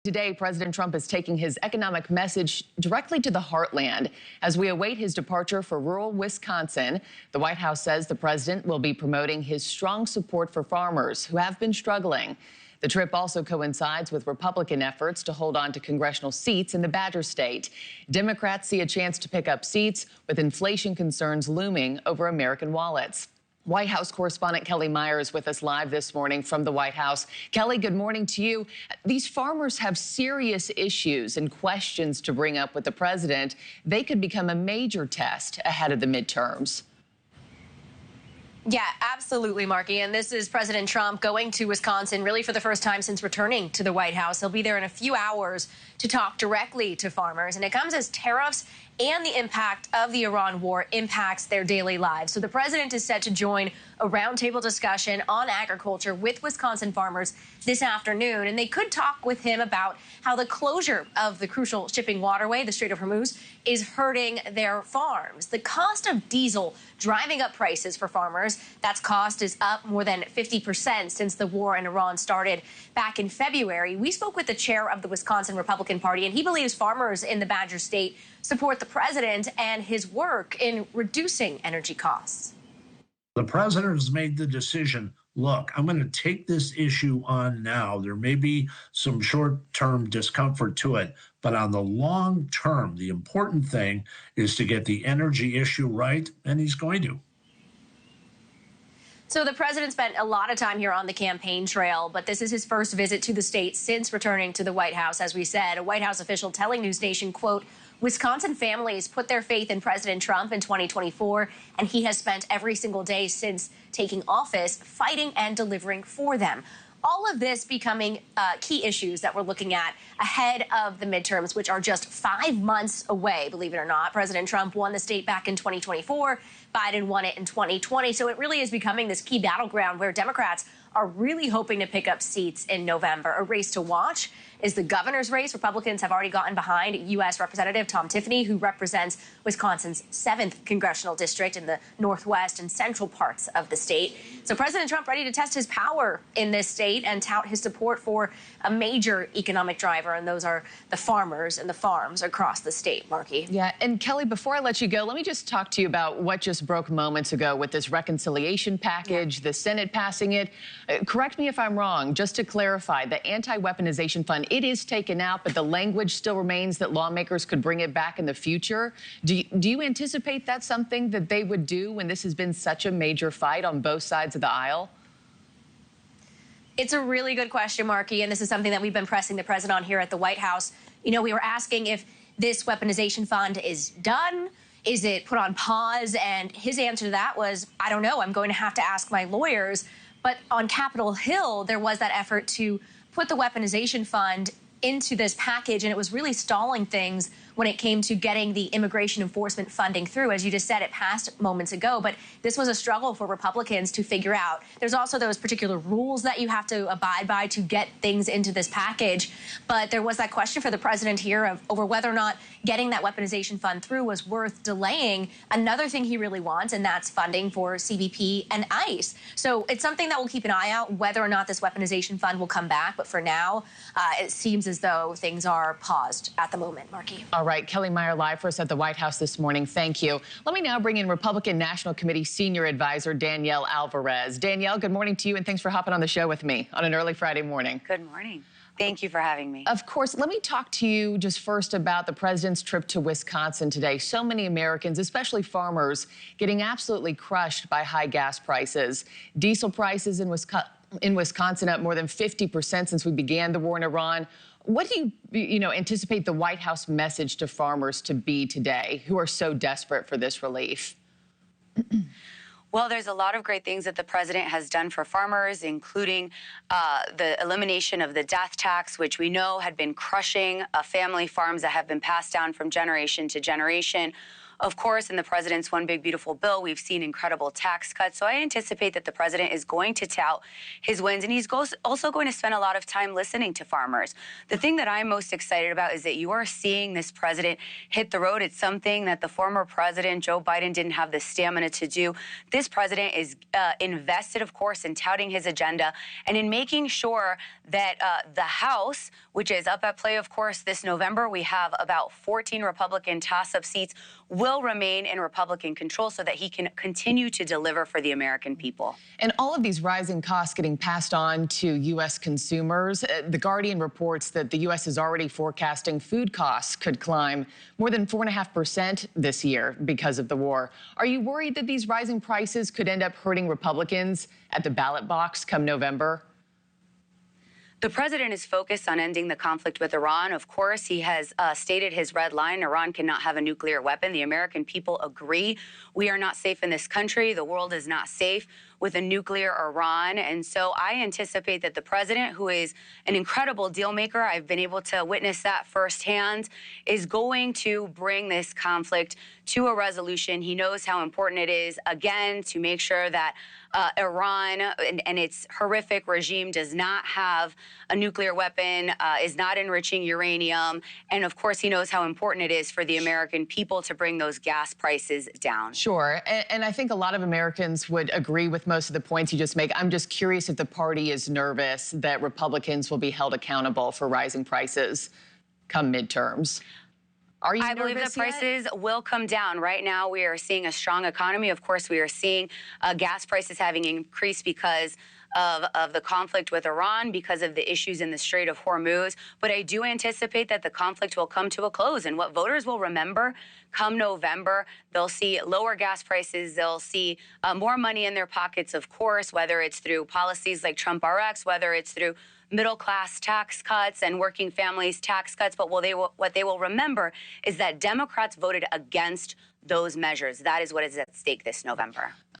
Today, President Trump is taking his economic message directly to the heartland as we await his departure for rural Wisconsin. The White House says the president will be promoting his strong support for farmers who have been struggling. The trip also coincides with Republican efforts to hold on to congressional seats in the Badger State. Democrats see a chance to pick up seats with inflation concerns looming over American wallets. White House correspondent Kelly Myers with us live this morning from the White House. Kelly, good morning to you. These farmers have serious issues and questions to bring up with the president. They could become a major test ahead of the midterms. Yeah, absolutely, Marky. And this is President Trump going to Wisconsin really for the first time since returning to the White House. He'll be there in a few hours to talk directly to farmers. And it comes as tariffs and the impact of the Iran war impacts their daily lives. So the president is set to join a roundtable discussion on agriculture with Wisconsin farmers this afternoon. And they could talk with him about how the closure of the crucial shipping waterway, the Strait of Hormuz, is hurting their farms. The cost of diesel driving up prices for farmers. That cost is up more than 50% since the war in Iran started back in February. We spoke with the chair of the Wisconsin Republican Party, and he believes farmers in the Badger State support the president and his work in reducing energy costs. The president has made the decision, look, I'm going to take this issue on now. There may be some short-term discomfort to it, but on the long term, the important thing is to get the energy issue right, and he's going to. So the president spent a lot of time here on the campaign trail, but this is his first visit to the state since returning to the White House. As we said, a White House official telling News Nation, quote, Wisconsin families put their faith in President Trump in 2024, and he has spent every single day since taking office fighting and delivering for them. All of this becoming key issues that we're looking at ahead of the midterms, which are just 5 months away, believe it or not. President Trump won the state back in 2024. Biden won it in 2020. So it really is becoming this key battleground where Democrats are really hoping to pick up seats in November. A race to watch is the governor's race. Republicans have already gotten behind U.S. Representative Tom Tiffany, who represents Wisconsin's 7th congressional district in the northwest and central parts of the state. So President Trump ready to test his power in this state and tout his support for a major economic driver, and those are the farmers and the farms across the state, Marky. Yeah, and Kelly, before I let you go, let me just talk to you about what just broke moments ago with this reconciliation package, the Senate passing it. Correct me if I'm wrong, just to clarify, the anti-weaponization fund, it is taken out, but the language still remains that lawmakers could bring it back in the future. Do you anticipate that's something that they would do when this has been such a major fight on both sides of the aisle? It's a really good question, Marky, and this is something that we've been pressing the president on here at the White House. You know, we were asking if this weaponization fund is done. Is it put on pause? And his answer to that was, I don't know. I'm going to have to ask my lawyers. But on Capitol Hill, there was that effort to put the weaponization fund into this package, and it was really stalling things when it came to getting the immigration enforcement funding through. As you just said, it passed moments ago, but this was a struggle for Republicans to figure out. There's also those particular rules that you have to abide by to get things into this package. But there was that question for the president here of over whether or not getting that weaponization fund through was worth delaying another thing he really wants, and that's funding for CBP and ICE. So it's something that we'll keep an eye out whether or not this weaponization fund will come back. But for now, it seems as though things are paused at the moment, Marky. All right, Kelly Meyer live for us at the White House this morning. Thank you. Let me now bring in Republican National Committee Senior Advisor Danielle Alvarez. Danielle, good morning to you, and thanks for hopping on the show with me on an early Friday morning. Good morning. Thank you for having me. Of course, let me talk to you just first about the president's trip to Wisconsin today. So many Americans, especially farmers, getting absolutely crushed by high gas prices. Diesel prices in Wisconsin up more than 50% since we began the war in Iran. What do you anticipate the White House message to farmers to be today who are so desperate for this relief? Well, there's a lot of great things that the president has done for farmers, including the elimination of the death tax, which we know had been crushing family farms that have been passed down from generation to generation. Of course, in the president's One Big Beautiful Bill, we've seen incredible tax cuts. So I anticipate that the president is going to tout his wins, and he's also going to spend a lot of time listening to farmers. The thing that I'm most excited about is that you are seeing this president hit the road. It's something that the former president, Joe Biden, didn't have the stamina to do. This president is invested, of course, in touting his agenda and in making sure that the House, which is up at play, of course, this November, we have about 14 Republican toss-up seats, will remain in Republican control so that he can continue to deliver for the American people. And all of these rising costs getting passed on to U.S. consumers. The Guardian reports that the U.S. is already forecasting food costs could climb more than 4.5% this year because of the war. Are you worried that these rising prices could end up hurting Republicans at the ballot box come November? The president is focused on ending the conflict with Iran. Of course, he has stated his red line. Iran cannot have a nuclear weapon. The American people agree. We are not safe in this country. The world is not safe with a nuclear Iran. And so I anticipate that the president, who is an incredible deal maker, I've been able to witness that firsthand, is going to bring this conflict to a resolution. He knows how important it is, again, to make sure that Iran and its horrific regime does not have a nuclear weapon, is not enriching uranium. And of course, he knows how important it is for the American people to bring those gas prices down. Sure. And I think a lot of Americans would agree with most of the points you just make. I'm just curious if the party is nervous that Republicans will be held accountable for rising prices come midterms. Are you I believe the prices will come down. Right now, we are seeing a strong economy. Of course, we are seeing gas prices having increased because of the conflict with Iran, because of the issues in the Strait of Hormuz. But I do anticipate that the conflict will come to a close. And what voters will remember come November, they'll see lower gas prices. They'll see more money in their pockets, of course, whether it's through policies like Trump RX, whether it's through middle-class tax cuts and working families tax cuts. But what they will remember is that Democrats voted against those measures. That is what is at stake this November.